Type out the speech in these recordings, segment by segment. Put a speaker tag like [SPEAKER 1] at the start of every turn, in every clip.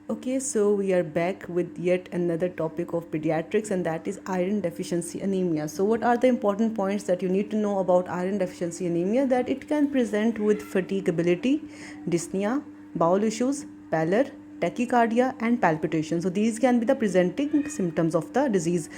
[SPEAKER 1] Okay, so we are back with yet another topic of pediatrics, and that is iron deficiency anemia. So, what are the important points that you need to know about iron deficiency anemia? That it can present with fatigability, dyspnea, bowel issues, pallor, tachycardia, and palpitation. So, these can be the presenting symptoms of the disease.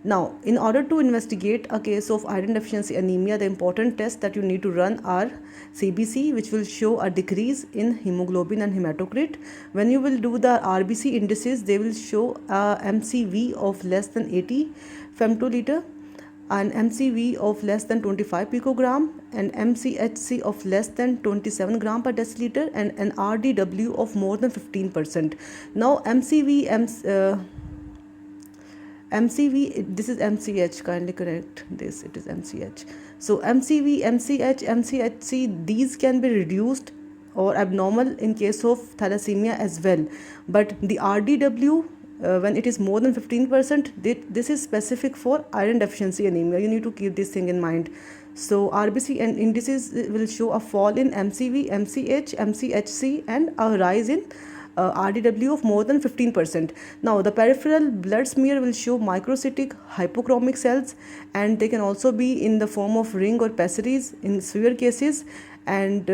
[SPEAKER 1] Now, in order to investigate a case of iron deficiency anemia, the important tests that you need to run are CBC, which will show a decrease in hemoglobin and hematocrit. When you will do the RBC indices, they will show a MCV of less than 80 femtoliter, an MCV of less than 25 picogram, an MCHC of less than 27 gram per deciliter, and an RDW of more than 15%. Now, MCV, this is MCH, kindly correct this, it is MCH. So MCV, MCH, MCHC, these can be reduced or abnormal in case of thalassemia as well. But the RDW, when it is more than 15%, this is specific for iron deficiency anemia. You need to keep this thing in mind. So RBC and indices will show a fall in MCV, MCH, MCHC, and a rise in RDW of more than 15%. Now, the peripheral blood smear will show microcytic hypochromic cells, and they can also be in the form of ring or pessaries in severe cases, and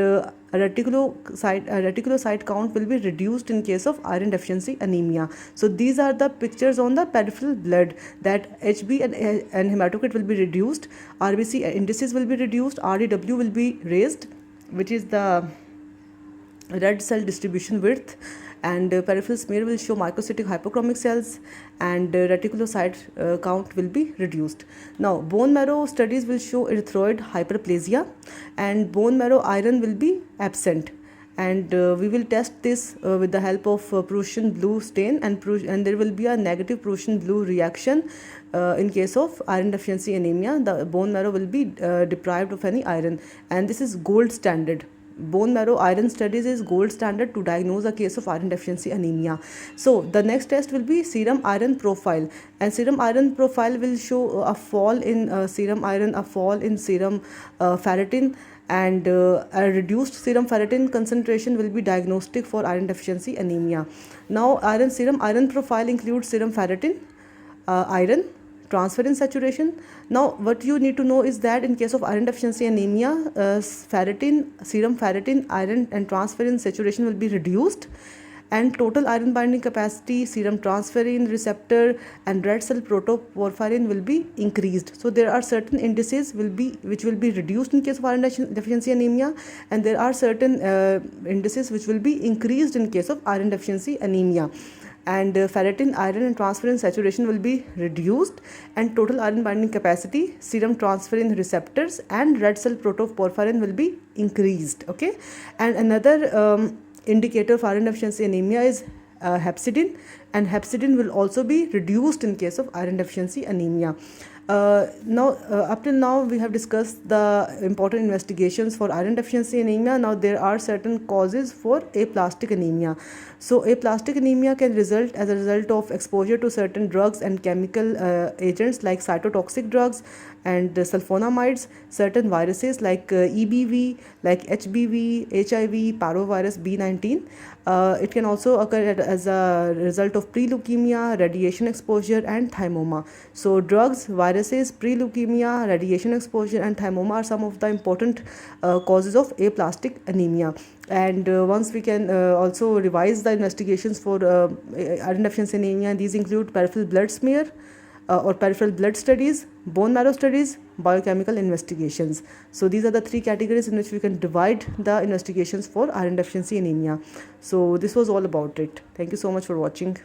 [SPEAKER 1] reticulocyte count will be reduced in case of iron deficiency anemia. So these are the pictures on the peripheral blood, that HB and hematocrit will be reduced, RBC indices will be reduced, RDW will be raised, which is the red cell distribution width, and peripheral smear will show microcytic hypochromic cells, and reticulocyte count will be reduced. Now, bone marrow studies will show erythroid hyperplasia, and bone marrow iron will be absent. And we will test this with the help of Prussian blue stain, and there will be a negative Prussian blue reaction in case of iron deficiency anemia. The bone marrow will be deprived of any iron, and this is gold standard. Bone marrow iron studies is gold standard to diagnose a case of iron deficiency anemia. So the next test will be serum iron profile, and serum iron profile will show a fall in serum iron, a fall in serum ferritin, and a reduced serum ferritin concentration will be diagnostic for iron deficiency anemia. Now, serum iron profile includes serum ferritin, iron, transferrin saturation. Now, what you need to know is that in case of iron deficiency anemia, serum ferritin, iron, and transferrin saturation will be reduced, and total iron binding capacity, serum transferrin receptor, and red cell protoporphyrin will be increased. So there are certain indices which will be reduced in case of iron deficiency anemia, and there are certain indices which will be increased in case of iron deficiency anemia. And ferritin, iron, and transferrin saturation will be reduced, and total iron binding capacity, serum transferrin receptors, and red cell protoporphyrin will be increased. Okay, and another indicator for iron deficiency anemia is hepcidin, and hepcidin will also be reduced in case of iron deficiency anemia. Up till now, we have discussed the important investigations for iron deficiency anemia. Now, there are certain causes for aplastic anemia. So, aplastic anemia can result as a result of exposure to certain drugs and chemical agents like cytotoxic drugs and sulfonamides, certain viruses like EBV, like HBV, HIV, parvovirus B19. It can also occur as a result of pre-leukemia, radiation exposure, and thymoma. So, drugs, viruses, pre-leukemia, radiation exposure, and thymoma are some of the important causes of aplastic anemia. And once we can also revise the investigations for iron deficiency anemia, these include peripheral blood smear or peripheral blood studies, bone marrow studies, biochemical investigations. So these are the three categories in which we can divide the investigations for iron deficiency anemia. So this was all about it. Thank you so much for watching.